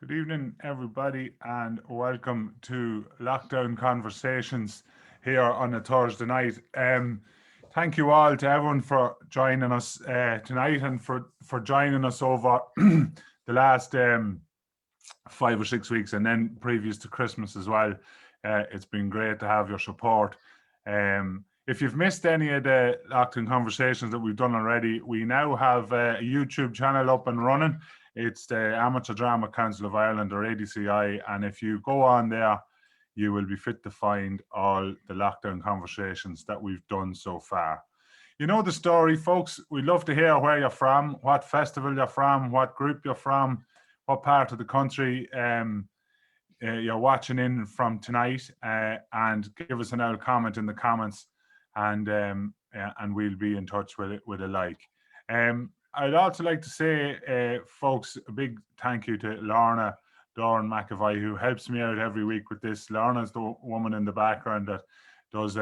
Good evening, everybody, and welcome to Lockdown Conversations here on a Thursday night. Thank you all to everyone for joining us tonight and for joining us over the last 5 or 6 weeks and then previous to Christmas as well. It's been great to have your support. If you've missed any of the Lockdown Conversations that we've done already, we now have a YouTube channel up and running. It's the Amateur Drama Council of Ireland, or ADCI, and if you go on there, you will be fit to find all the lockdown conversations that we've done so far. You know the story, folks. We'd love to hear where you're from, what festival you're from, what group you're from, what part of the country you're watching in from tonight, and give us an old comment in the comments, and we'll be in touch with a like. I'd also like to say, folks, a big thank you to Lorna Doran McAvoy, who helps me out every week with this. Lorna's the woman in the background that does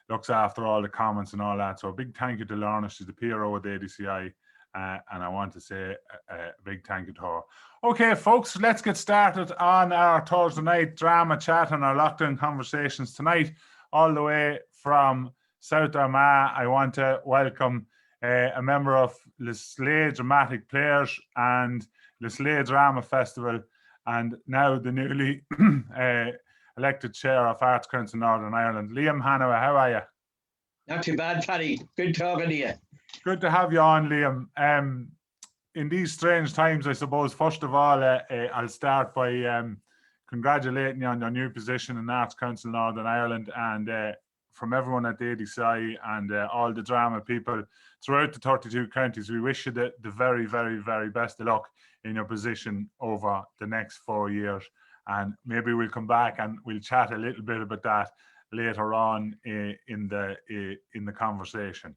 looks after all the comments and all that. So a big thank you to Lorna. She's the PRO at the ADCI, and I want to say a big thank you to her. Okay, folks, let's get started on our Thursday night drama chat and our lockdown conversations tonight, all the way from South Armagh. I want to welcome a member of Le Slade Dramatic Players and Le Slade Drama Festival, and now the newly elected chair of Arts Council Northern Ireland, Liam Hannaway. How are you? Not too bad, Paddy. Good talking to you. Good to have you on, Liam. In these strange times, I suppose, first of all, I'll start by congratulating you on your new position in Arts Council Northern Ireland, and from everyone at the ADCI and all the drama people throughout the 32 counties, we wish you the very, very, very best of luck in your position over the next 4 years. And maybe we'll come back and we'll chat a little bit about that later on in the conversation.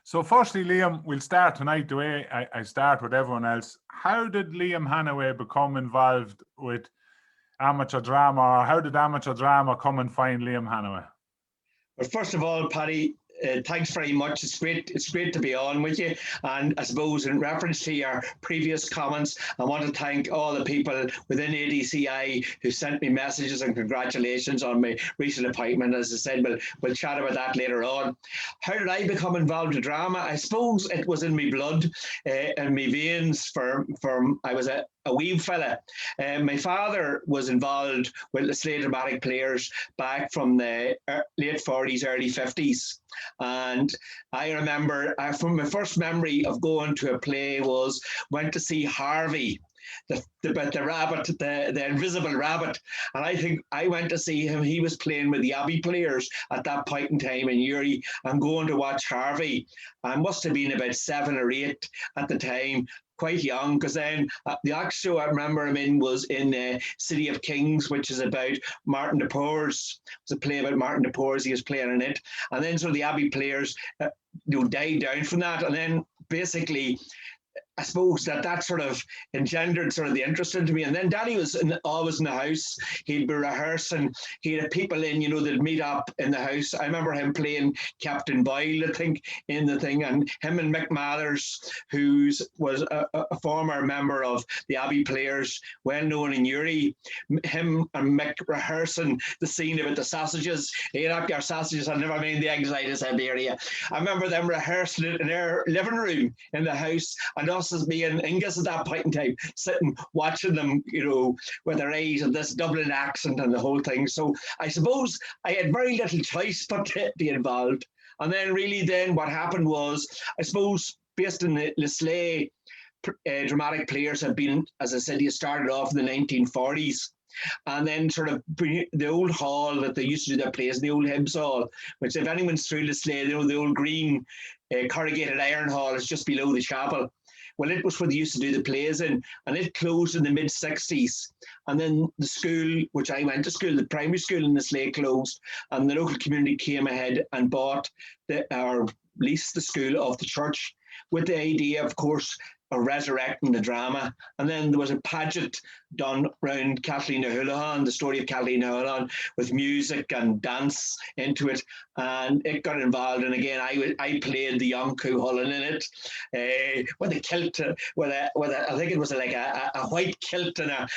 So firstly, Liam, we'll start tonight the way I start with everyone else. How did Liam Hannaway become involved with amateur drama, or how did amateur drama come and find Liam Hannaway? Well, first of all, Paddy, thanks very much. It's great to be on with you. And I suppose in reference to your previous comments, I want to thank all the people within ADCI who sent me messages and congratulations on my recent appointment. As I said, we'll chat about that later on. How did I become involved in drama? I suppose it was in my blood, in my veins. I was a wee fella. My father was involved with the Slade Dramatic Players back from the late 40s, early 50s. And I remember from my first memory of going to a play went to see Harvey, the rabbit, the invisible rabbit. And I think I went to see him. He was playing with the Abbey Players at that point in time in Uri. I'm going to watch Harvey. I must have been about 7 or 8 at the time. Quite young, because then the actual show I remember him in was in City of Kings, which is about Martin de Porres. It was a play about Martin de Porres. He was playing in it, and then so the Abbey Players died down from that, and then basically I suppose that sort of engendered sort of the interest into me. And then Daddy was always in the house. He'd be rehearsing. He had people in, they'd meet up in the house. I remember him playing Captain Boyle, I think, in the thing. And him and Mick Mathers, who was a former member of the Abbey Players, well known in Uri, him and Mick rehearsing the scene about the sausages. Hey, not your sausages, I never mind the eggs out of Siberia. I remember them rehearsing it in their living room in the house, and us as me and Angus at that point in time sitting watching them, with their eyes and this Dublin accent and the whole thing. So I suppose I had very little choice but to be involved. And then really then what happened was, I suppose, based in the Slade Dramatic Players have been, as I said, you started off in the 1940s. And then sort of the old hall that they used to do their plays, the old Hibs Hall, which if anyone's through the Slade, the old green corrugated iron hall is just below the chapel. Well, it was where they used to do the plays in, and it closed in the mid-60s. And then the school, which I went to school, the primary school in the Slade closed, and the local community came ahead and bought or leased the school off the church. with the idea, of course, of resurrecting the drama. And then there was a pageant done around Kathleen O'Houlihan, the story of Kathleen O'Houlihan, with music and dance into it. And it got involved. And again, I played the young Cuchulainn in it, with a kilt, I think it was like a white kilt and a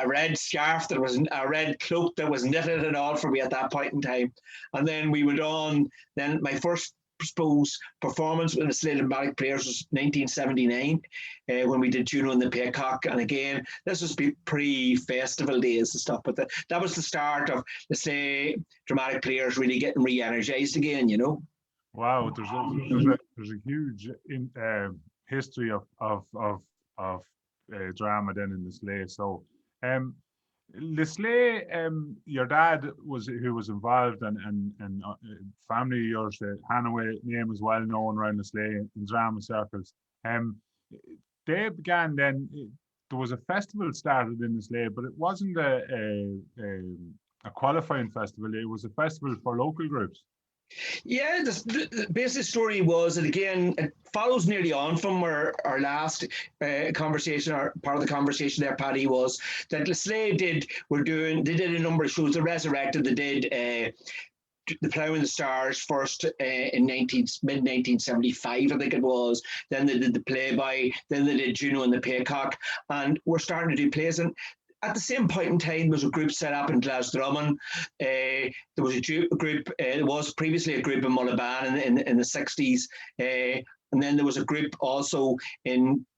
red scarf that was a red cloak that was knitted and all for me at that point in time. And then we went on. Then my first, I suppose, performance with the Slade Dramatic Players was 1979, when we did Juno and the Peacock. And again, this was pre-festival days and stuff, but that was the start of the Slade Dramatic Players really getting re-energized again, you know. Wow, there's a huge history of drama then in the Slade. So, Leslie, your dad who was involved, and family of yours, Hannaway name is well known around Leslie in drama circles. They began then. There was a festival started in Leslie, but it wasn't a qualifying festival. It was a festival for local groups. Yeah, the basic story was, and again, it follows nearly on from our last conversation, or part of the conversation there, Paddy, was that Leslie did a number of shows. They resurrected, they did the Plough and the Stars first in mid-1975, I think it was. Then they did the Playboy, then they did Juno and the Peacock, and we're starting to do plays. And at the same point in time, there was a group set up in Glasdrumman. There was a group, it was previously a group in Mullaban in the 60s. And then there was a group also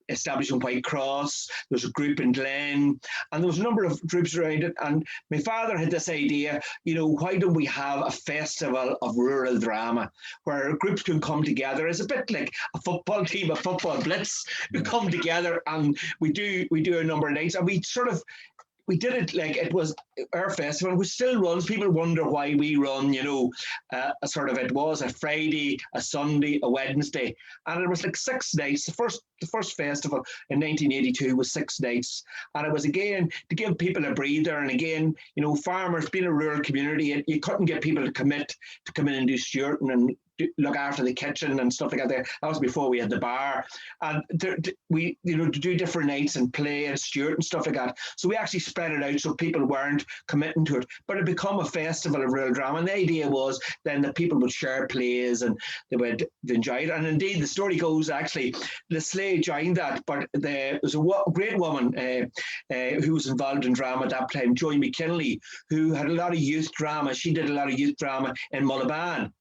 established in Whitecross. There was a group in Glen. And there was a number of groups around it. And my father had this idea, why don't we have a festival of rural drama where groups can come together? It's a bit like a football team, a football blitz. We come together and we do a number of nights. And we did it like it was our festival, which still runs. People wonder why we run, it was a Friday, a Sunday, a Wednesday. And it was like 6 nights. The first festival in 1982 was 6 nights. And it was, again, to give people a breather. And again, farmers, being a rural community, you couldn't get people to come in and do stewarding and look after the kitchen and stuff like that. That was before we had the bar. And we, to do different nights and play and steward and stuff like that. So we actually spread it out so people weren't committing to it. But it became a festival of real drama. And the idea was then that people would share plays and they would enjoy it. And indeed, the story goes, actually, Leslie joined that, but there was a great woman who was involved in drama at that time, Joy McKinley, who had a lot of youth drama. She did a lot of youth drama in Mullaban.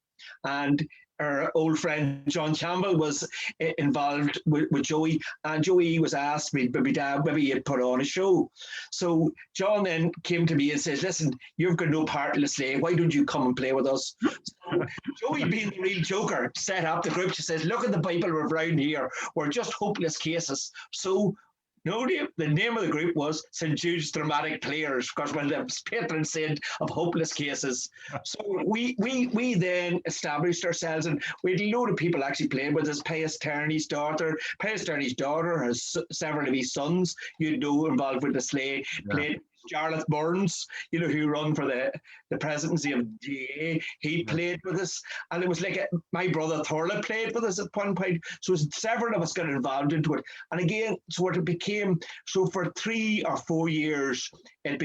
And our old friend John Campbell was involved with Joey, and Joey was asked me, Dad, maybe you'd put on a show. So John then came to me and says, listen, you've got no part in the Slade, why don't you come and play with us? So Joey, being the real joker, set up the group. She says, look at the people we're around here, we're just hopeless cases. So the name of the group was St. Jude's Dramatic Players, because we're the patron saint of hopeless cases. So we then established ourselves, and we had a load of people actually playing with us. Pius Turney's daughter. Pius Turney's daughter has several of his sons, involved with the Slade. Played Jarlath Burns, who run for the presidency of GA. He played with us, and it was like my brother Thorla played with us at one point. So several of us got involved into it. And again, so what it became, so for 3 or 4 years, it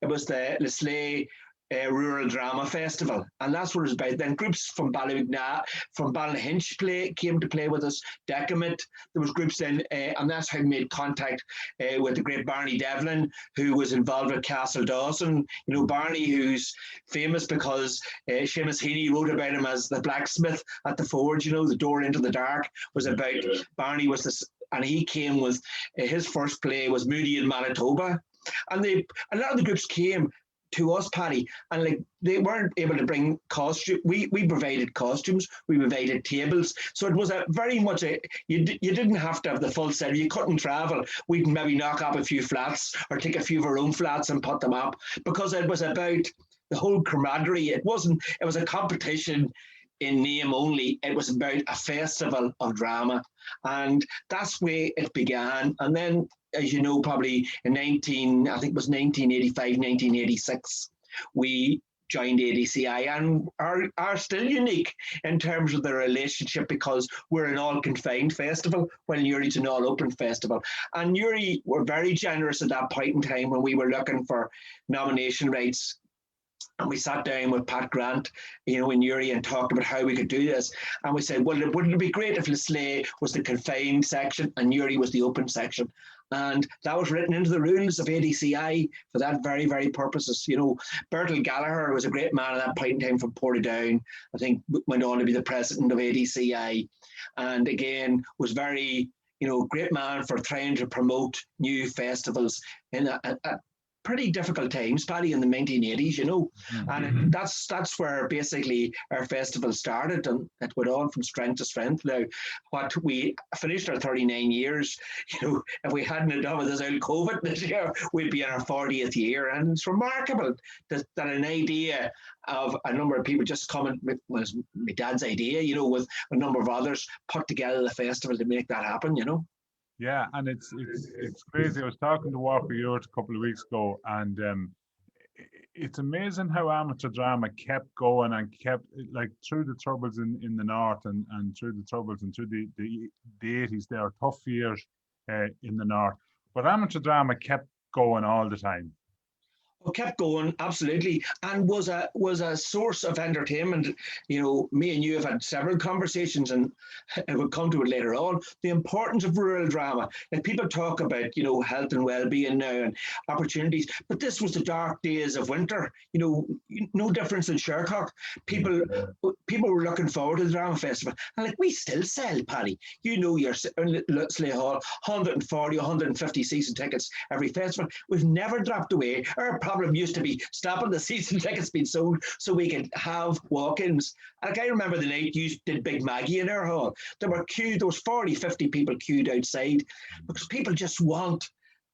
was the Leslie Rural Drama Festival, and that's what it was about. Then groups from Ballymacnaght, from Ballyhinch came to play with us. Decamit, there was groups then, and that's how we made contact with the great Barney Devlin, who was involved with Castle Dawson. Barney, who's famous because Seamus Heaney wrote about him as the blacksmith at the forge. The door into the dark was about Barney was this, and he came with his first play was Moody in Manitoba, and a lot of the groups came to us, Paddy, and they weren't able to bring costume. We provided costumes, we provided tables, so it was very much you didn't have to have the full set. You couldn't travel. We'd maybe knock up a few flats or take a few of our own flats and put them up, because it was about the whole camaraderie. It was a competition in name only. It was about a festival of drama, and that's where it began. And then, as you know, probably in 1985, 1986, we joined ADCI and are still unique in terms of the relationship, because we're an all-confined festival while Newry's an all-open festival. And Newry were very generous at that point in time when we were looking for nomination rights. And we sat down with Pat Grant, in Newry, and talked about how we could do this. And we said, well, wouldn't it be great if Lisleigh was the confined section and Newry was the open section? And that was written into the rules of ADCI for that very, very purposes. Bertil Gallagher was a great man at that point in time from Portadown. I think went on to be the president of ADCI. And again, was very, great man for trying to promote new festivals in a pretty difficult times, Paddy, in the 1980s, and that's where basically our festival started, and it went on from strength to strength. Now, what we finished our 39 years, if we hadn't done with this old COVID this year, we'd be in our 40th year, and it's remarkable that an idea of a number of people just coming, was my dad's idea, with a number of others, put together the festival to make that happen, Yeah, and it's crazy. I was talking to Walker Ewart a couple of weeks ago, and it's amazing how amateur drama kept going and kept, like, through the troubles in the north and through the troubles and through the 80s. There are tough years in the north, but amateur drama kept going all the time. Kept going, absolutely, and was a source of entertainment. Me and you have had several conversations, and we'll come to it later on. The importance of rural drama. Like, people talk about, health and well-being now and opportunities, but this was the dark days of winter. No difference in Shercock. People were looking forward to the drama festival, and like, we still sell, Paddy. Your Slay Hall, 140, 150 season tickets every festival. We've never dropped away. Our problem used to be stopping the season tickets being sold so we could have walk-ins. Like, I remember the night you did Big Maggie in our hall. There was 40, 50 people queued outside, because people just want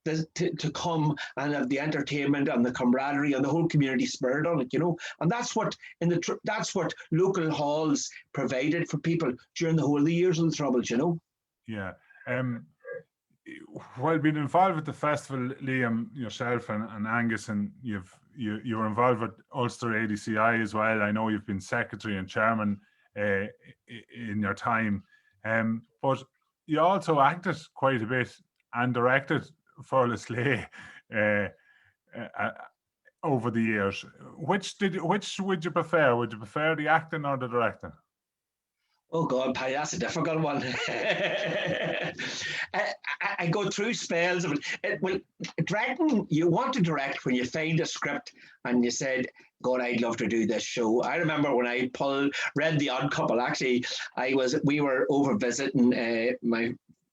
to come and have the entertainment and the camaraderie and the whole community spirit on it, And that's what local halls provided for people during the whole of the years of the Troubles, Yeah. While being involved with the festival, Liam, yourself and Angus, and you were involved with Ulster ADCI as well. I know you've been secretary and chairman in your time, but you also acted quite a bit and directed for Lisleigh over the years. Which would you prefer? Would you prefer the acting or the directing? Oh God, Paddy, that's a difficult one. I go through spells of it. Well, directing, you want to direct when you find a script and you said, God, I'd love to do this show. I remember when I read The Odd Couple. Actually, we were over visiting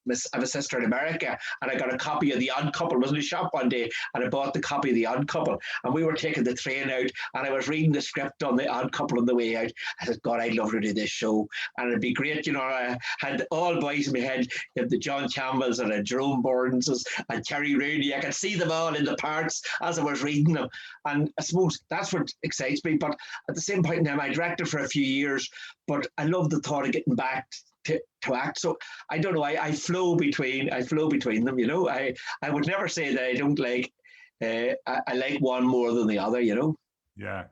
I have a sister in America, and I got a copy of The Odd Couple. I was in a shop one day, and I bought the copy of The Odd Couple, and we were taking the train out, and I was reading the script on The Odd Couple on the way out. I said, God, I'd love to do this show, and it'd be great. I had all boys in my head. You had the John Campbells and the Jerome Burns and Terry Rooney. I could see them all in the parts as I was reading them, and I suppose that's what excites me. But at the same point in time, I directed for a few years, but I love the thought of getting back to act. So I don't know. I flow between them. I would never say that I don't like. I like one more than the other. Yeah.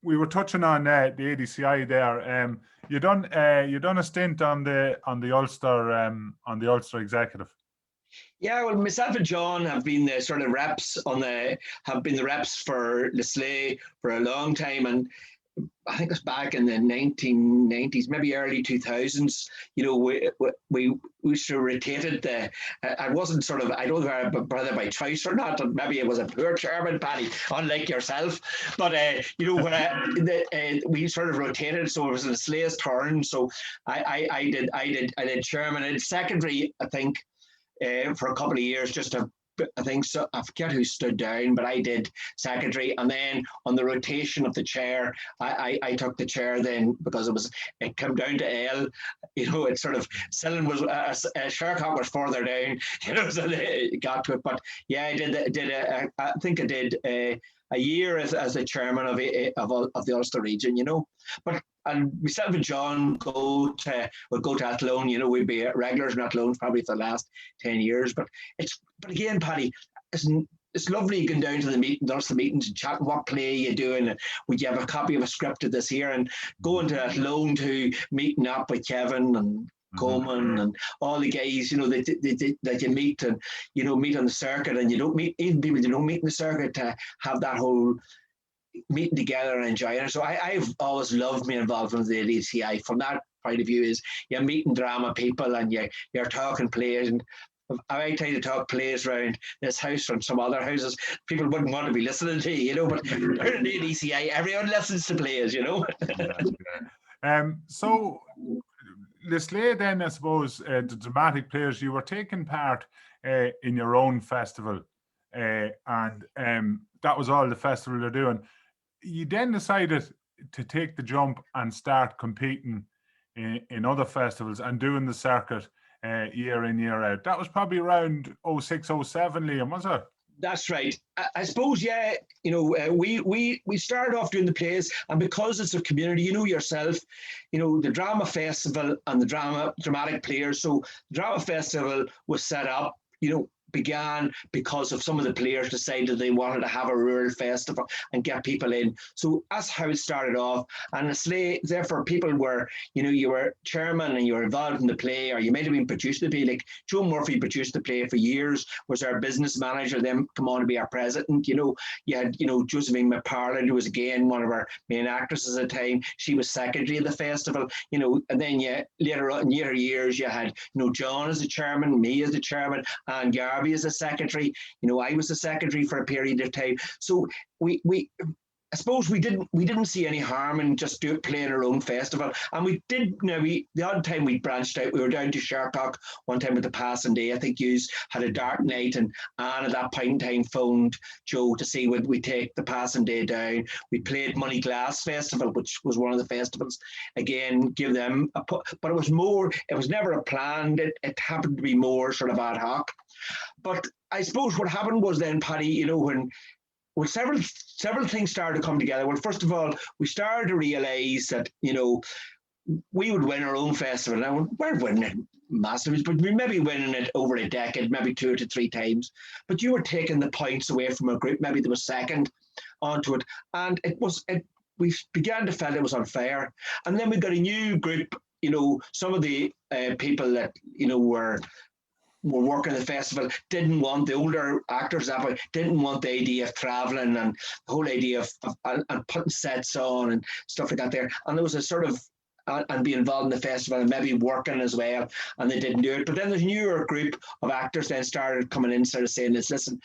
We were touching on the ADCI there. You done a stint on the Ulster executive. Yeah, well, myself and John have been the sort of reps have been the reps for Lisleigh for a long time, and I think it's back in the 1990s, maybe early 2000s. We sort of rotated I wasn't sort of, I don't know whether by choice or not, and maybe it was a poor chairman, Paddy, unlike yourself. But when we sort of rotated, so it was Lisleigh's turn. So I did chairman and secretary, I think, for a couple of years, just to. I think so. I forget who stood down, but I did secretary, and then on the rotation of the chair, I took the chair then, because it came down to L. It sort of Cillin was Shercock was further down, so they got to it. But yeah, I I think I did a year as the chairman of the Ulster region, But and myself and John would go to Athlone. We'd be regulars in Athlone probably for the last 10 years. But again, Paddy, it's lovely going down to the meetings and chatting what play you doing, and would you have a copy of a script of this here, and going to that loan to meeting up with Kevin and Coleman and all the guys, that you meet, and meet on the circuit, and you don't meet even people you don't meet in the circuit, to have that whole meeting together and enjoying it. So I've always loved my involvement with the ADCI from that point of view. Is you're meeting drama people and you're talking players, and I try to talk players around this house from some other houses. People wouldn't want to be listening to you, but here in the ADCI, everyone listens to players, So Leslie, then I suppose the dramatic players, you were taking part in your own festival, and that was all the festival you're doing. You then decided to take the jump and start competing in other festivals and doing the circuit year in, year out. That was probably around 06, 07, Liam, was it? That's right. I suppose, yeah, we started off doing the plays, and because it's a community, yourself, the drama festival and the dramatic players. So the drama festival was set up, began because of some of the players decided they wanted to have a rural festival and get people in. So that's how it started off. And therefore people were, you were chairman and you were involved in the play, or you might have been producing the play. Like Joe Murphy produced the play for years, was our business manager, then come on to be our president. You had, Josephine McParland, who was again one of our main actresses at the time. She was secretary of the festival, and then later on in years you had, John as the chairman, me as the chairman, and Garvey as a secretary. I was the secretary for a period of time. So I suppose we didn't see any harm in just playing our own festival. And we did, the odd time we branched out, we were down to Shercock one time with the passing day. I think you had a dark night, and Anne at that point in time phoned Joe to see would we take the passing day down. We played Money Glass Festival, which was one of the festivals. Again, give them but it was never a planned, it happened to be more sort of ad hoc. But I suppose what happened was then, Paddy, when several things started to come together. Well, first of all, we started to realise that, we would win our own festival. Now, we're winning it massively, but we may be winning it over a decade, maybe 2 to 3 times. But you were taking the points away from a group, maybe there was second onto it. And we began to feel it was unfair. And then we got a new group, some of the people that, were working the festival didn't want, the older actors that way didn't want the idea of traveling and the whole idea of and putting sets on and stuff like that there. And there was a sort of and be involved in the festival and maybe working as well, and they didn't do it. But then there's a newer group of actors then started coming in, started saying this, listen,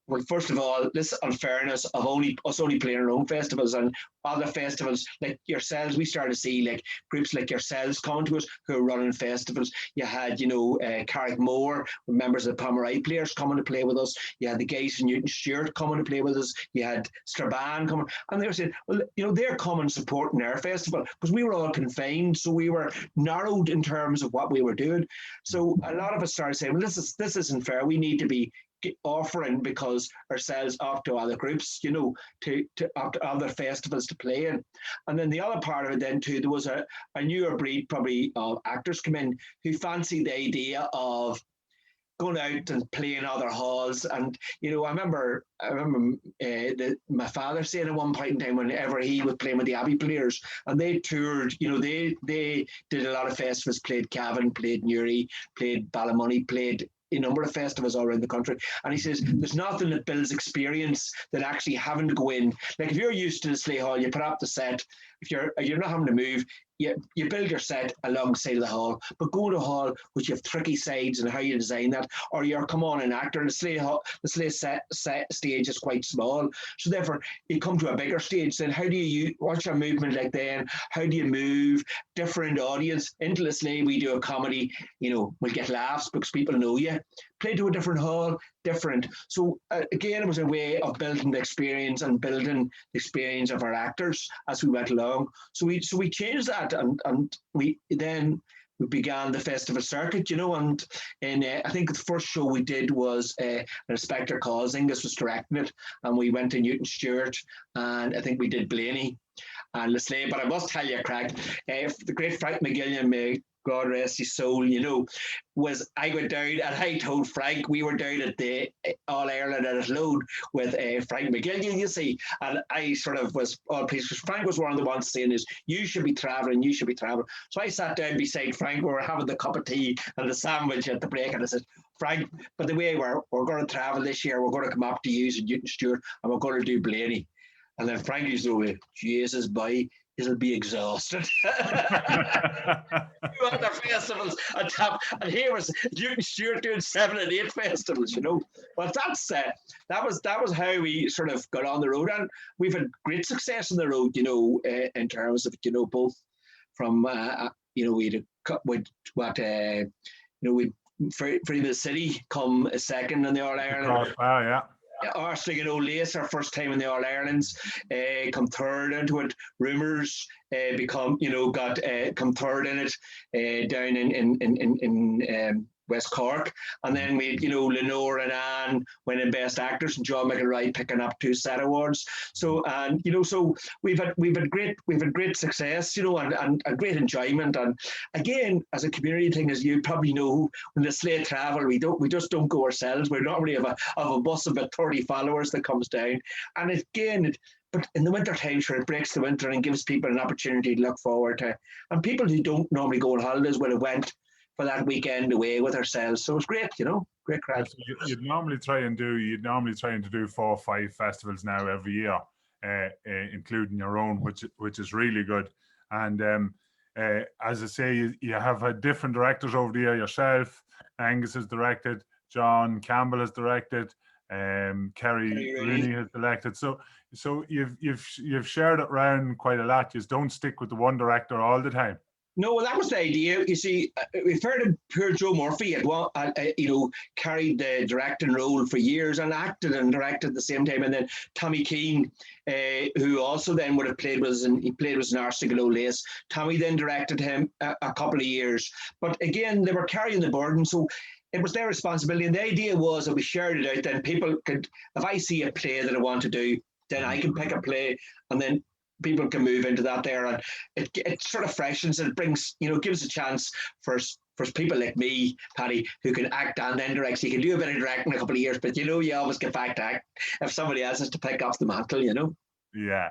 well, first of all, this unfairness of only playing our own festivals, and other festivals like yourselves, we started to see like groups like yourselves coming to us who are running festivals. You had, Carrickmore, members of the Pomeroy players coming to play with us. You had the guys from Newton Stewart coming to play with us. You had Strabane coming, and they were saying, well, they're coming supporting our festival, because we were all confined, so we were narrowed in terms of what we were doing. So a lot of us started saying, well, this isn't fair. We need to be offering, because ourselves up to other groups, to up to other festivals to play in. And then the other part of it then too, there was a newer breed probably of actors come in who fancied the idea of going out and playing other halls. And I remember my father saying at one point in time, whenever he was playing with the Abbey players and they toured, they did a lot of festivals, played Cavan, played Newry, played Ballymoney, played a number of festivals all around the country. And he says, there's nothing that builds experience than actually having to go in. Like if you're used to the Slay Hall, you put up the set. If you're not having to move, you build your set alongside of the hall. But go to a hall which you have tricky sides and how you design that, or you're come on an actor, and the Slay set stage is quite small. So therefore, you come to a bigger stage. Then how do you what's your movement like then? How do you move different audience into the Slay? We do a comedy, we'll get laughs because people know you. Play to a different hall, different. So again, it was a way of building the experience and building the experience of our actors as we went along. So we changed that, and we began the festival circuit, and I think the first show we did was Inspector Calls. This was directing it, and we went to Newton Stewart, and I think we did Blaney and Leslie. But I must tell you, Craig, the great Frank McGillian, may God rest his soul, was I went down and I told Frank, we were down at the All Ireland at Athlone with Frank McGill, you see, and I sort of was all pleased because Frank was one of the ones saying is, you should be travelling. So I sat down beside Frank, we were having the cup of tea and the sandwich at the break, and I said, Frank, but the way we're going to travel this year, we're going to come up to you and Newton Stewart, and we're going to do Blaney. And then Frank used to go, Jesus, boy, he'll be exhausted. Two other festivals on top, and here was Newton Stewart doing 7 and 8 festivals, But that was how we sort of got on the road, and we've had great success on the road, in terms of both from we'd Free the City come a second in the All Ireland. Yeah. Arsling and O'Lace, our first time in the All Irelands, come third into it. Rumours come third in it down in West Cork, and then we Lenore and Anne winning Best Actors, and John McElroy picking up 2 SET awards. So so we've had great success, and a great enjoyment. And again, as a community thing, as you probably know, when the sleigh travel, we just don't go ourselves. We're not really of a bus of about 30 followers that comes down, and again. But in the winter time, sure, it breaks the winter and gives people an opportunity to look forward to. And people who don't normally go on holidays would have went for that weekend away with ourselves. So it was great, great crowd. So you'd normally try and do 4 or 5 festivals now every year, including your own, which is really good. And as I say, you have had different directors over the year. Yourself, Angus has directed, John Campbell has directed, Kerry Rooney has directed. So you've shared it around quite a lot. You don't stick with the one director all the time. No, well, that was the idea. You see, we've heard of poor Joe Murphy, carried the directing role for years and acted and directed at the same time. And then Tommy Keane, who also then would have played with us, and he played with us in Arsling and O'Lace. Tommy then directed him a couple of years. But again, they were carrying the burden. So it was their responsibility. And the idea was that we shared it out. Then people could, if I see a play that I want to do, then I can pick a play, and then people can move into that there, and it sort of freshens, and it brings, gives a chance for people like me, Paddy, who can act and then direct. So you can do a bit of directing in a couple of years, but you always get back to act if somebody else has to pick up the mantle, Yeah.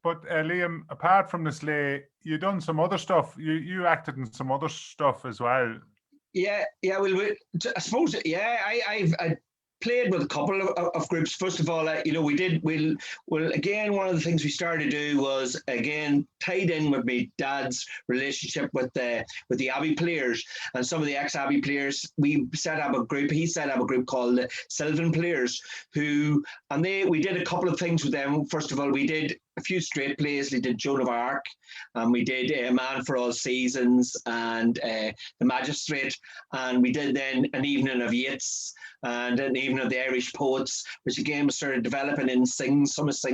But Liam, apart from the sleigh, you done some other stuff. You acted in some other stuff as well. Yeah. Well, I suppose. Yeah, I played with a couple of groups. First of all, again, one of the things we started to do was, again, tied in with my dad's relationship with the Abbey players and some of the ex-Abbey players. We set up a group. He set up a group called the Sylvan Players, we did a couple of things with them. First of all, we did a few straight plays. We did Joan of Arc, and we did A Man for All Seasons and The Magistrate, and we did then An Evening of Yeats and An Evening of the Irish Poets, which again was sort of developing in sing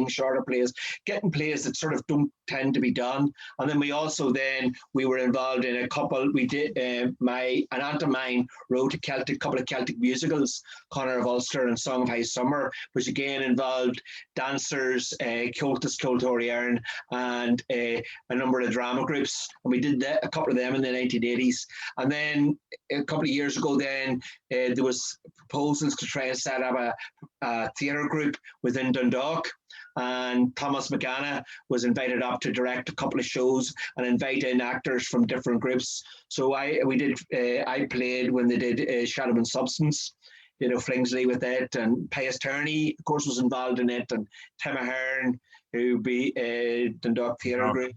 shorter plays, getting plays that sort of don't tend to be done. And then we were involved in a couple. We did an aunt of mine wrote a couple of Celtic musicals, Connor of Ulster and Song of High Summer, which again involved dancers, Cultus Cultorian, and a number of drama groups. And we did a couple of them in the 1980s. And then a couple of years ago, then there was proposals to try and set up a theatre group within Dundalk. And Thomas McGanna was invited up to direct a couple of shows and invite in actors from different groups. So I played when they did Shadow and Substance, Flingsley with it, and Pius Turney, of course, was involved in it, and Tim Ahern, who'd be Dundalk Theatre Group,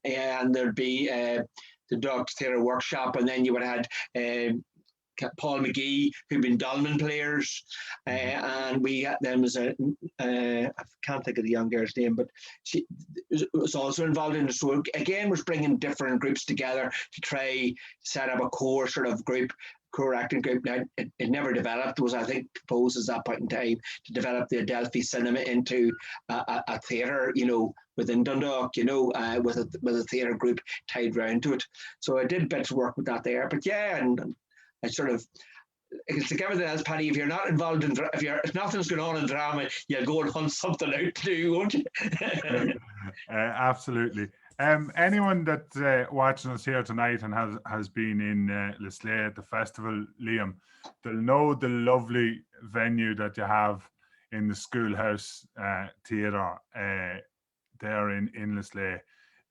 and there'd be the Dundalk Theatre Workshop, and then you would have had Paul McGee, who'd been Dolman players, and we had them as I can't think of the young girl's name, but she was also involved in the show. Again, was bringing different groups together to try set up a core sort of group, core acting group. Now, it never developed. It was, I think, proposed at that point in time to develop the Adelphi Cinema into a theatre, within Dundalk, with a theatre group tied round to it. So I did bits of work with that there. But yeah, and I sort of, it's like everything else, Paddy. If you're not involved in, if nothing's going on in drama, you'll go and hunt something out to do, won't you? Absolutely. Anyone that watching us here tonight and has been in Lisleigh at the festival, Liam, they'll know the lovely venue that you have in the Schoolhouse Theatre there in Lisleigh.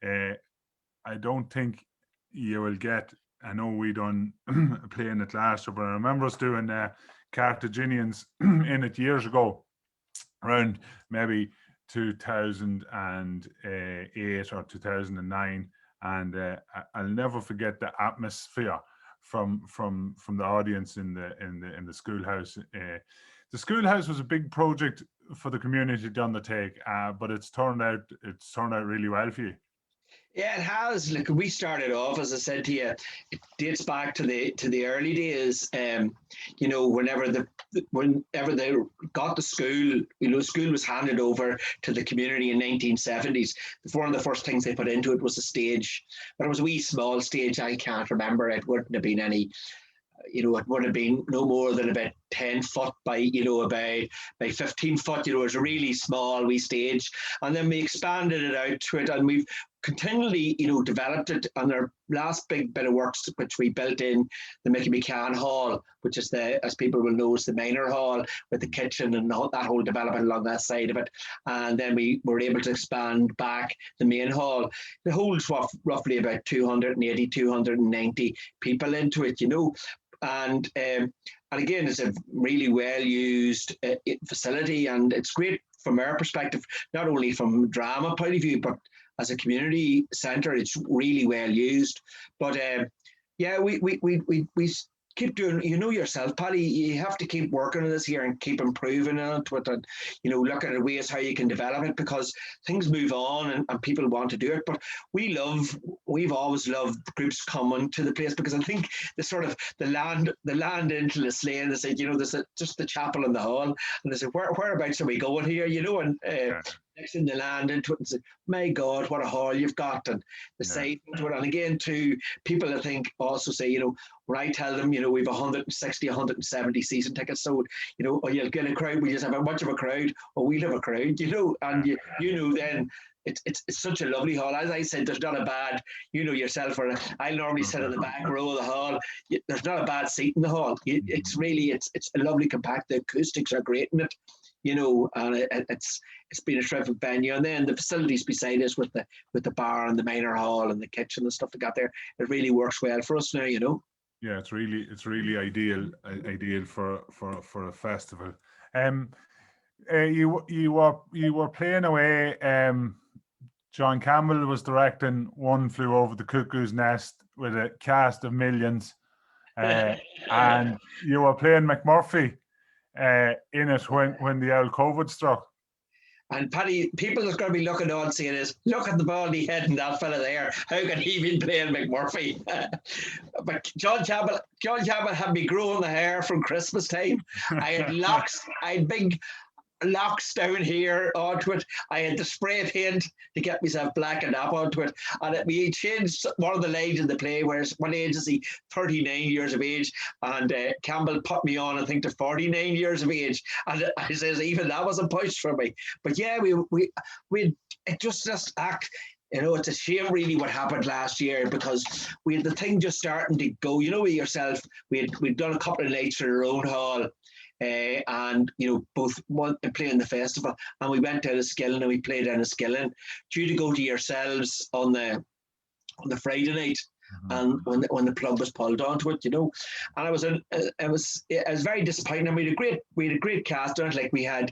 I don't think you will get. I know we done playing it last year, but I remember us doing Carthaginians in it years ago, around maybe 2008 or 2009, and I'll never forget the atmosphere from the audience in the schoolhouse. The schoolhouse was a big project for the community to undertake, but it's turned out really well for you. Yeah, it has. Look, we started off, as I said to you, it dates back to the early days. You know, whenever they got the school, you know, school was handed over to the community in 1970s. One of the first things they put into it was a stage, but it was a wee small stage. I can't remember. It wouldn't have been any. You know, it would have been no more than about 10 foot by, you know, about 15 foot, you know, it was a really small wee stage. And then we expanded it out to it, and we've continually, you know, developed it. And our last big bit of works, which we built in the Mickey McCann Hall, which is as people will know, is the minor hall with the kitchen and that whole development along that side of it. And then we were able to expand back the main hall. It holds roughly about 280, 290 people into it, you know. And again, it's a really well used facility, and it's great from our perspective, not only from drama point of view, but as a community centre, it's really well used. But yeah, we keep doing, you know yourself, Paddy, you have to keep working on this here and keep improving on it, and, you know, looking at ways how you can develop it, because things move on and people want to do it. But we've always loved groups coming to the place, because I think the land into Lisleigh, and they said, you know, there's just the chapel and the hall, and they said, whereabouts are we going here, you know, and next thing they land into it and say, my God, what a hall you've got, and the sight into it. And again, too, people I think also say, you know, when I tell them, you know, we've 160, 170 season tickets sold, you know, or you'll get a crowd, we just have a much of a crowd, or we'll have a crowd, you know, and you know, then it's such a lovely hall. As I said, there's not a bad, you know yourself, or I normally sit in the back row of the hall. There's not a bad seat in the hall. It's really, it's a lovely compact. The acoustics are great in it, you know, and it's been a terrific venue. And then the facilities beside us with the bar and the minor hall and the kitchen and stuff like that there, it really works well for us now, you know. Yeah, it's really ideal for a festival. You were playing away. John Campbell was directing One Flew Over the Cuckoo's Nest with a cast of millions, and you were playing McMurphy in it when the old COVID struck. And Paddy, people are going to be looking on saying is, look at the baldy head and that fella there. How can he be playing McMurphy? But John Campbell had me growing the hair from Christmas time. I had locks, I had big locks down here onto it. I had the spray paint to get myself blackened up onto it. And we changed one of the lines in the play, whereas one age is he 39 years of age, and Campbell put me on, I think, to 49 years of age. And I says, even that was a push for me. But yeah, we it just act. You know, it's a shame really what happened last year, because we had the thing just starting to go. You know, with yourself, we'd done a couple of nights in our own hall, and you know, both playing the festival, and we went down to Skillen and we played down to Skillen, due to go to yourselves on the Friday night. And when the plug was pulled onto it, you know, and it was very disappointing. We had a great cast on it. Like, we had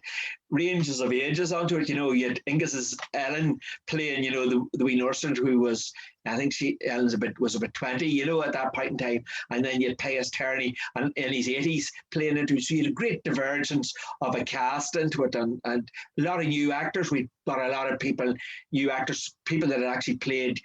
ranges of ages onto it. You know, you had Ingus's Ellen playing, you know, the wee nursery, who was, I think Ellen's was about 20, you know, at that point in time. And then you had Pius Turney and in his 80s playing into it. So you had a great divergence of a cast into it, and a lot of new actors. We got a lot of new actors, people that had actually played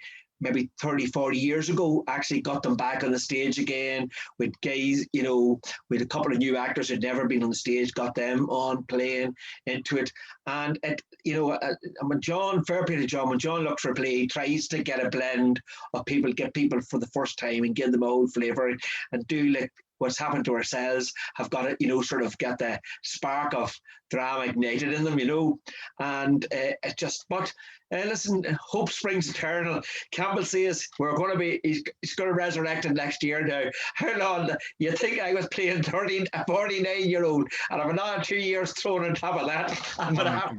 maybe 30, 40 years ago, actually got them back on the stage again with guys, you know, with a couple of new actors who'd never been on the stage, got them on playing into it. And it, you know, when John, fair play to John, when John looks for a play, he tries to get a blend of people, get people for the first time and give them a whole flavour, and do like what's happened to ourselves have got to, sort of get the spark of drama ignited in them, and it just, but listen, hope springs eternal. Campbell says he's going to resurrect it next year now. How long? You think I was playing a 49-year-old, and I've another 2 years thrown on top of that?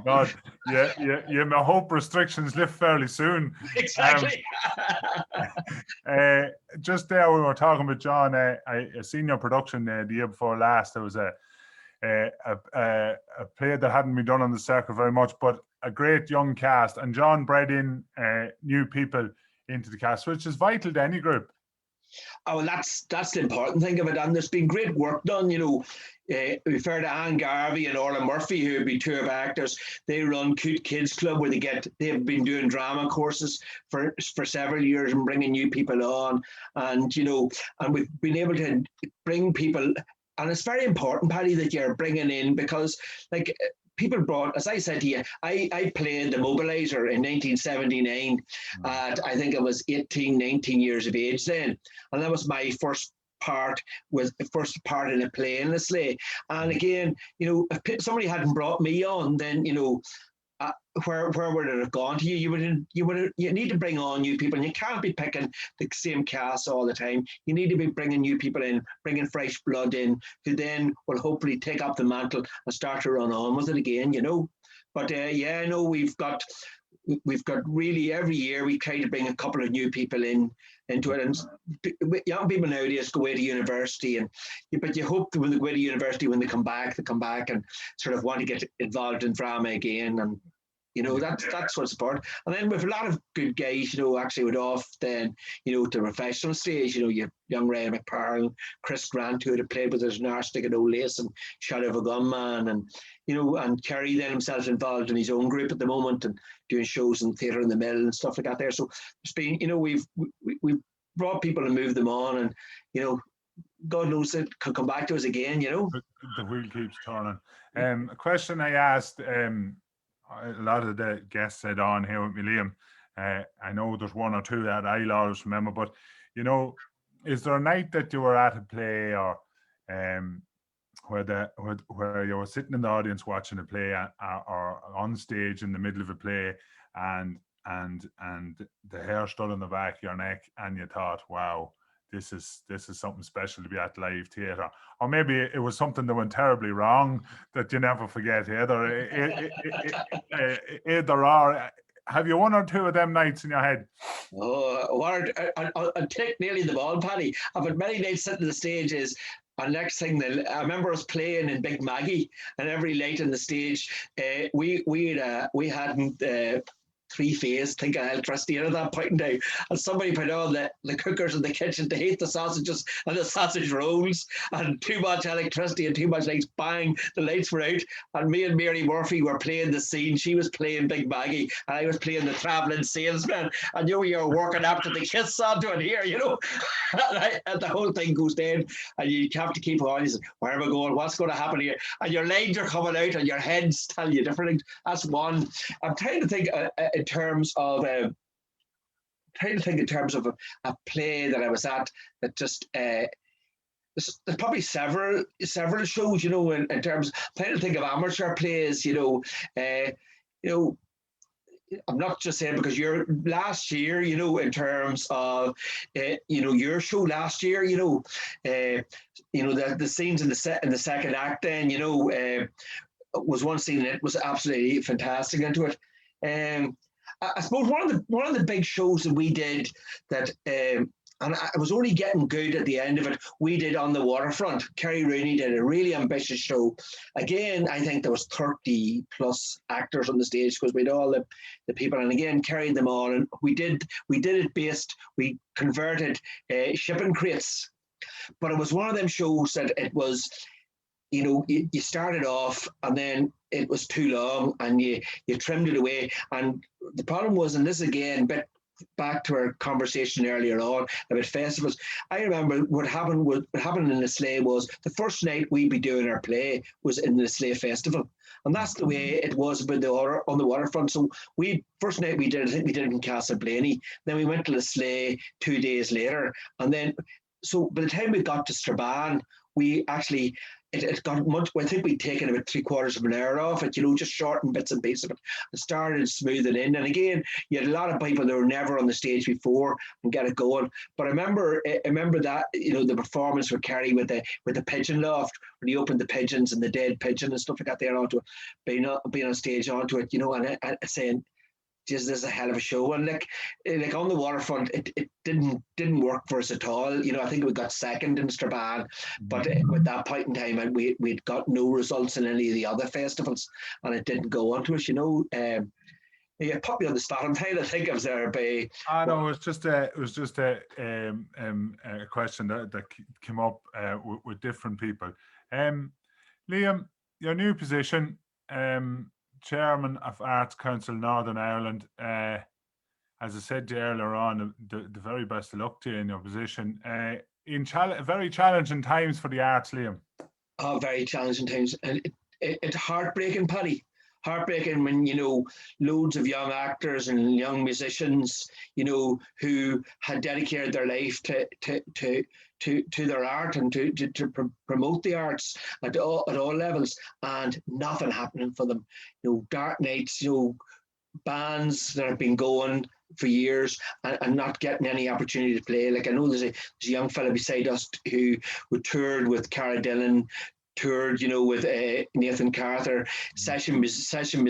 God, yeah, my hope restrictions lift fairly soon. Exactly. Just there, we were talking with John. I seen your production the year before last. There was a play that hadn't been done on the circuit very much, but a great young cast. And John bred in new people into the cast, which is vital to any group. Oh, well, that's the important thing of it. And there's been great work done, we refer to Anne Garvey and Orla Murphy, who would be two of actors. They run Cute Kids Club, where they've been doing drama courses for several years and bringing new people on. And, and we've been able to bring people, and it's very important, Paddy, that you're bringing in, because like people brought, as I said to you, I played the mobilizer in 1979 at, I think I was 18, 19 years of age then. And that was my first part in a play in the sleigh. And again, if somebody hadn't brought me on, then, where would it have gone to you? You need to bring on new people, and you can't be picking the same cast all the time. You need to be bringing new people in, bringing fresh blood in, who then will hopefully take up the mantle and start to run on with it again. But we've got really every year we try to bring a couple of new people into it, and young people nowadays go away to university, but you hope that when they go away to university, when they come back and sort of want to get involved in drama again, and that's what's important. And then with a lot of good guys, actually went off then, to professional stage. You have young Ryan McParland, Chris Grant, who had played with us in Arstic and O'Lace and Shadow of a Gunman, and and Kerry then himself involved in his own group at the moment and doing shows in Theatre in the Mill and stuff like that there. So it's been, we've brought people and moved them on, and God knows it could come back to us again. The wheel keeps turning. A question I asked, a lot of the guests said on here with me, Liam. I know there's one or two that I'll always remember, but is there a night that you were at a play, or where you were sitting in the audience watching a play, or on stage in the middle of a play, and the hair stood on the back of your neck, and you thought, wow, this is something special to be at live theatre? Or maybe it was something that went terribly wrong that you never forget either. Either or. Have you one or two of them nights in your head? Oh, I'll take nearly the ball, Paddy. I've had many nights sitting on the stages. And next thing, I remember us playing in Big Maggie, and every night on the stage, we hadn't three-phase thinking electricity at that point in time, and somebody put on the cookers in the kitchen to heat the sausages and the sausage rolls, and too much electricity and too much lights, bang, the lights were out, and me and Mary Murphy were playing the scene. She was playing Big Maggie and I was playing the travelling salesman, and you're working up to the kiss onto it here, and the whole thing goes down, and you have to keep on. You say, where am I going? What's going to happen here? And your lines are coming out and your heads tell you different things. That's one. I'm trying to think in terms of a play that I was at that just there's probably several shows, in terms. I'm trying to think of amateur plays, I'm not just saying because you're last year, in terms of, your show last year, the scenes in the second act then, was one scene that was absolutely fantastic into it. I suppose one of the big shows that we did that, and I was only getting good at the end of it, we did On the Waterfront. Kerry Rooney did a really ambitious show. Again, I think there was 30 plus actors on the stage because we had all the people, and again, carried them all. And we did it based, we converted shipping crates. But it was one of them shows that it was, you started off and then it was too long and you trimmed it away. And the problem was, and this again, but back to our conversation earlier on about festivals, I remember what happened in the Sleigh was the first night we'd be doing our play was in the Sleigh Festival. And that's the way it was about on the waterfront. So first night we did, I think we did it in Castleblaney. Then we went to the Sleigh 2 days later. And then so by the time we got to Strabane, we actually it got much. I think we'd taken about 3/4 of an hour off it, just shortened bits and pieces of it, and started smoothing in. And again, you had a lot of people that were never on the stage before and get it going. But I remember that the performance with Kerry with the pigeon loft when he opened the pigeons and the dead pigeon and stuff like that there onto it, being on stage onto it, and saying, just as a hell of a show. And like on the waterfront, it didn't work for us at all. I think we got second in Strabane, but at that point in time, we'd got no results in any of the other festivals, and it didn't go on to us. You put me on the spot. I'm trying to think of there be. No, it was just a question that came up with different people. Liam, your new position, Chairman of Arts Council Northern Ireland. As I said to you earlier on, the very best of luck to you in your position. In very challenging times for the arts, Liam. Oh, very challenging times. And it's heartbreaking, Paddy. Heartbreaking when, loads of young actors and young musicians, who had dedicated their life to their art and to promote the arts at all levels, and nothing happening for them. Dark nights, bands that have been going for years and not getting any opportunity to play. Like I know there's a young fella beside us who toured with Cara Dillon, toured, with Nathan Carter, session musician,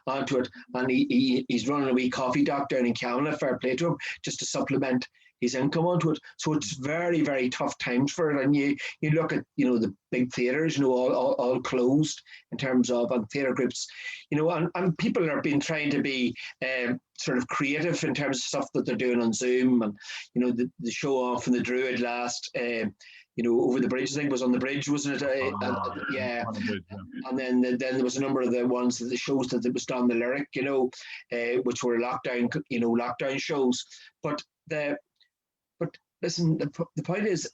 onto it, and he's running a wee coffee dock down in Cavanagh, fair play to him, just to supplement his income onto it. So it's very, very tough times for it. And you look at, the big theatres, all closed in terms of, and theatre groups, and people are been trying to be sort of creative in terms of stuff that they're doing on Zoom, and, the show off in the Druid last, over the bridge, I think was on the bridge, wasn't it? Yeah. And then there was a number of the ones, the shows that it was done, the Lyric, which were lockdown shows. But listen, the point is,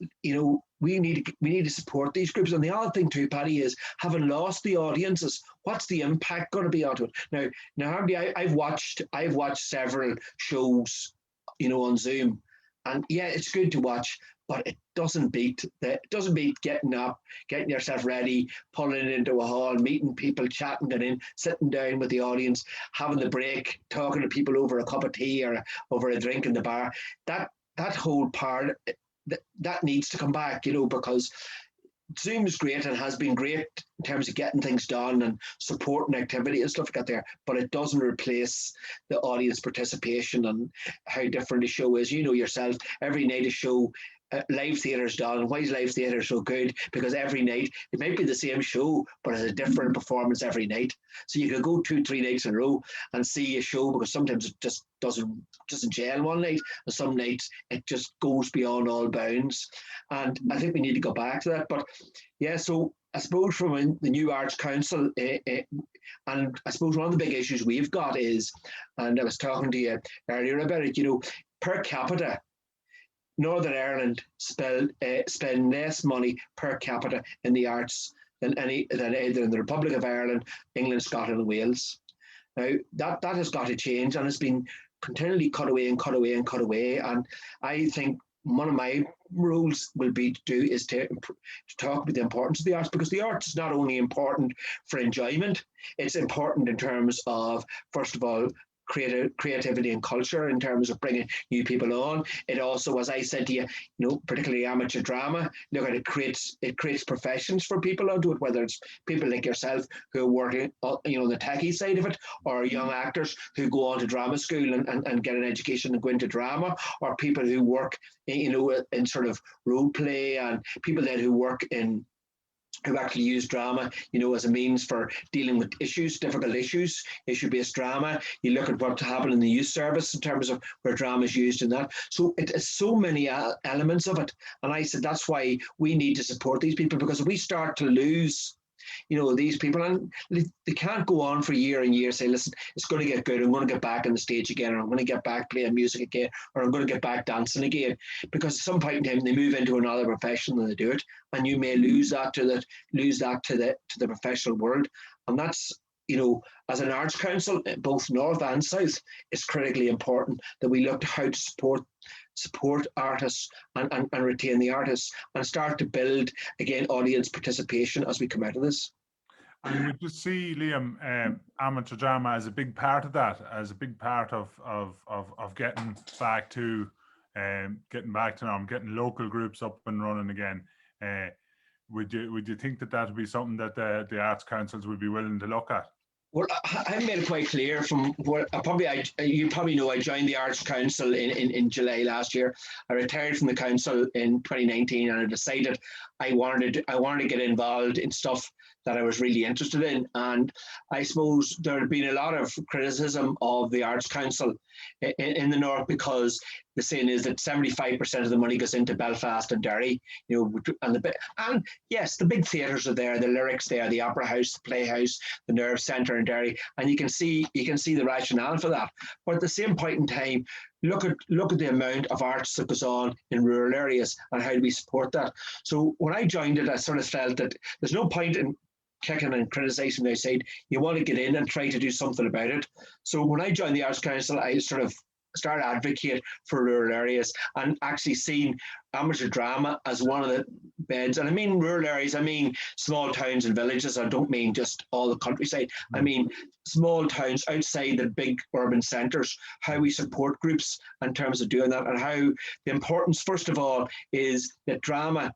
we need to support these groups. And the other thing too, Paddy, is having lost the audiences, what's the impact going to be onto it? Now, Hardy, I've watched several shows, on Zoom, and yeah, it's good to watch, but it doesn't beat getting up, getting yourself ready, pulling it into a hall, meeting people, chatting it in, sitting down with the audience, having the break, talking to people over a cup of tea or over a drink in the bar. That whole part, that needs to come back, because Zoom is great and has been great in terms of getting things done and supporting activity and stuff like that there, but it doesn't replace the audience participation and how different a show is. Yourself, every night a show, live theatre's done. Why is live theatre so good? Because every night it might be the same show, but it's a different performance every night. So you can go 2-3 nights in a row and see a show, because sometimes it just doesn't gel one night, and some nights it just goes beyond all bounds. And I think we need to go back to that. But yeah, so I suppose from the new Arts Council, and I suppose one of the big issues we've got is, and I was talking to you earlier about it, per capita, Northern Ireland spend less money per capita in the arts than either in the Republic of Ireland, England, Scotland, and Wales. Now that has got to change, and it's been continually cut away. And I think one of my rules will be to talk about the importance of the arts, because the arts is not only important for enjoyment, it's important in terms of, first of all, creativity and culture, in terms of bringing new people on. It also, as I said to you, particularly amateur drama, it creates professions for people onto it, whether it's people like yourself who are working on the techie side of it, or young actors who go on to drama school and get an education and go into drama, or people who work in sort of role play, and people then who work in who actually use drama, as a means for dealing with difficult issues, issue-based drama. You look at what happened in the youth service in terms of where drama is used in that. So it is so many elements of it. And I said, that's why we need to support these people, because if we start to lose these people, and they can't go on for year and year, say, listen, it's going to get good, I'm going to get back on the stage again, or I'm going to get back playing music again, or I'm going to get back dancing again, because at some point in time they move into another profession and they do it, and you may lose that to the professional world. And that's as an arts council, both north and south, it's critically important that we look at how to support artists and retain the artists and start to build, again, audience participation as we come out of this. And we just see, Liam, amateur drama as a big part of that, as a big part of getting back to getting local groups up and running again. Would you think that would be something that the arts councils would be willing to look at? Well, I made it quite clear from what you probably know. I joined the Arts Council in July last year. I retired from the council in 2019, and I decided I wanted to get involved in stuff that I was really interested in. And I suppose there had been a lot of criticism of the Arts Council in the North, because the saying is that 75% of the money goes into Belfast and Derry, and yes, the big theatres are there, the Lyrics there, the Opera House, the Playhouse, the Nerve Centre in Derry, and you can see the rationale for that. But at the same point in time, look at the amount of arts that goes on in rural areas and how do we support that. So when I joined it, I sort of felt that there's no point in kicking and criticising their side. You want to get in and try to do something about it. So when I joined the Arts Council, I sort of started advocate for rural areas and actually seen amateur drama as one of the beds. And I mean rural areas, I mean small towns and villages. I don't mean just all the countryside. I mean small towns outside the big urban centres, how we support groups in terms of doing that, and how the importance, first of all, is that drama.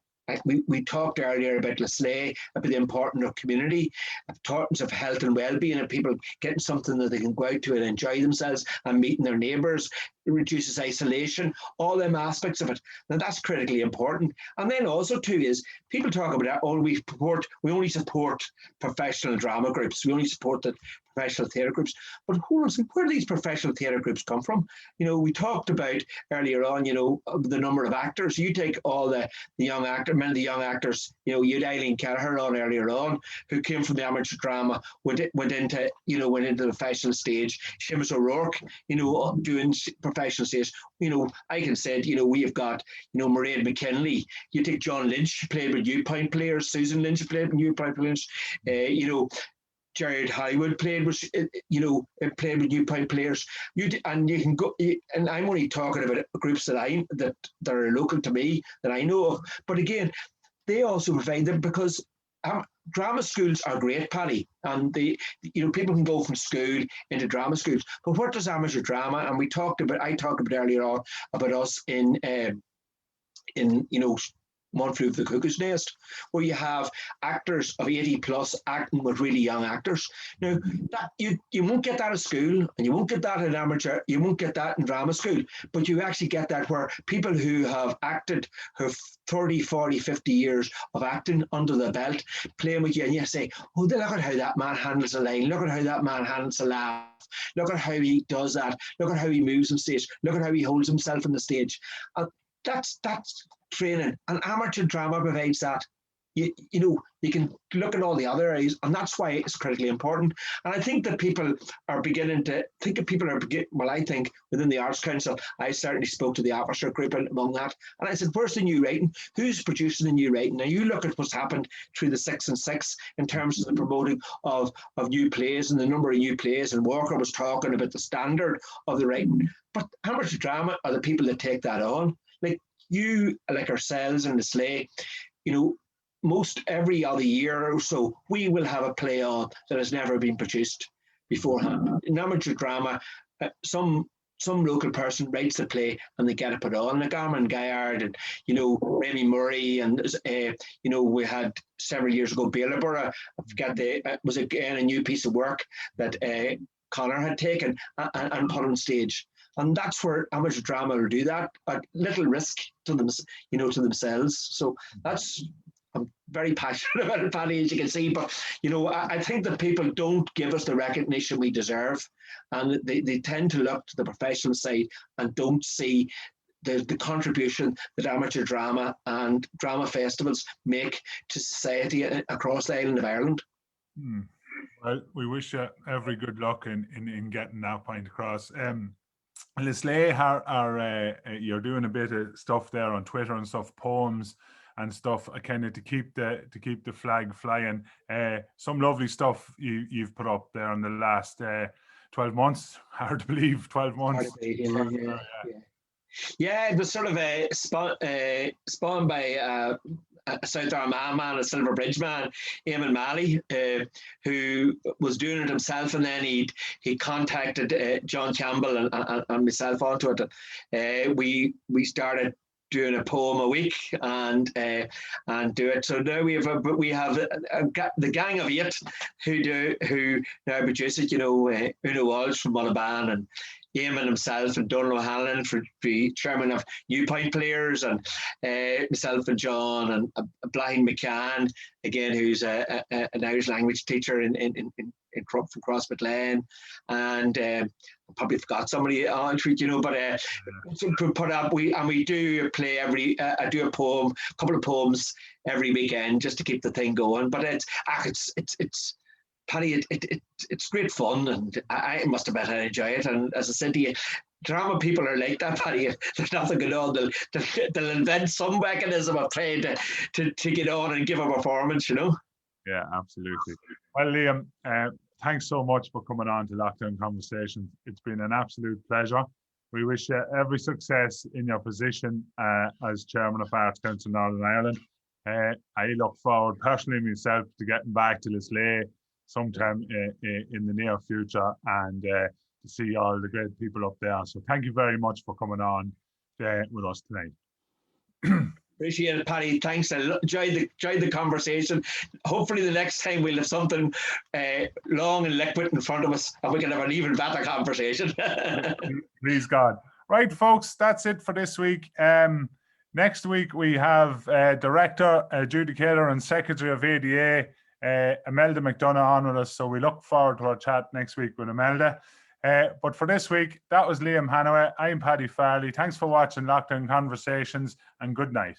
We talked earlier about Lesley, about the importance of community, the importance of health and well-being, and people getting something that they can go out to and enjoy themselves and meeting their neighbours. It reduces isolation, all them aspects of it. Now that's critically important. And then also too is people talk about that, we only support professional drama groups, we only support the professional theatre groups. But where do these professional theatre groups come from? We talked about earlier on, the number of actors. You take all the young actors, many of the young actors, you had Eileen Kelleher on earlier on, who came from the amateur drama, went into the professional stage. Seamus O'Rourke, doing professional stage. I can say, we have got, Mairead McKinley. You take John Lynch, played with New Point players. Susan Lynch played with New Point players. Jared Hollywood played with New Point players. You can go, and I'm only talking about groups that are local to me that I know of. But again, they also provide them because drama schools are great, Paddy, and people can go from school into drama schools. But what does amateur drama? And I talked about earlier on about us in One Flew Over the Cuckoo's Nest, where you have actors of 80 plus acting with really young actors. Now, that you won't get that at school, and you won't get that in amateur, you won't get that in drama school, but you actually get that where people who have acted, have 30, 40, 50 years of acting under the belt, playing with you, and you say, oh, look at how that man handles a line, look at how that man handles a laugh, look at how he does that, look at how he moves on stage, look at how he holds himself on the stage. That's training, and amateur drama provides that. You can look at all the other areas, and that's why it's critically important. And I think that people are beginning to think I think within the Arts Council, I certainly spoke to the officer group among that, and I said, where's the new writing? Who's producing the new writing? Now you look at what's happened through the 6 and 6 in terms of the promoting of new plays and the number of new plays, and Walker was talking about the standard of the writing. But amateur drama are the people that take that on. Like ourselves in the Slay, most every other year or so, we will have a play on that has never been produced beforehand. In amateur drama, some local person writes the play and they get it put on. Like Armin Gaillard and, Remy Murray, and, we had several years ago, Bailaborough, I forget was again a new piece of work that Connor had taken and put on stage. And that's where amateur drama will do that at little risk to them, to themselves. So I'm very passionate about it, Paddy, as you can see. But I think that people don't give us the recognition we deserve, and they tend to look to the professional side and don't see the contribution that amateur drama and drama festivals make to society across the island of Ireland. Well, we wish you every good luck in getting that point across. Lesley, you're doing a bit of stuff there on Twitter and stuff, poems and stuff, kind of to keep the flag flying. Some lovely stuff you've put up there in the last 12 months. Hard to believe, 12 months. Yeah, it was sort of spawned by a South Armagh man, a Silver Bridge man, Eamon Malley, who was doing it himself, and then he contacted John Campbell and myself onto it. We started doing a poem a week and do it. So now we have the gang of 8 who now produce it. You know, Una Walsh from Monaghan and Eamon himself and Donald O'Hanlon for the chairman of New Point Players, and myself and John and Blaine McCann again, who's an Irish language teacher in from Crossmit Lane, and probably forgot somebody on tweet, you know, but put up we do play I do a couple of poems every weekend just to keep the thing going. But it's Paddy, it's great fun, and I must have better enjoy it. And as I said to you, drama people are like that, Paddy. There's nothing going on. They'll invent some mechanism of trying to get on and give a performance, you know. Yeah, absolutely. Well, Liam, thanks so much for coming on to Lockdown Conversations. It's been an absolute pleasure. We wish you every success in your position as Chairman of Arts Council Northern Ireland. I look forward personally myself to getting back to Lisleigh sometime in the near future, and to see all the great people up there. So thank you very much for coming on with us tonight. Appreciate it, Paddy. Thanks. I enjoyed the conversation. Hopefully the next time we'll have something long and liquid in front of us, and we can have an even better conversation. Please God. Right, folks, that's it for this week. Next week we have Director, Adjudicator and Secretary of ADA, Imelda McDonough on with us. So we look forward to our chat next week with Imelda. But for this week, that was Liam Hannaway. I'm Paddy Farley. Thanks for watching Lockdown Conversations, and good night.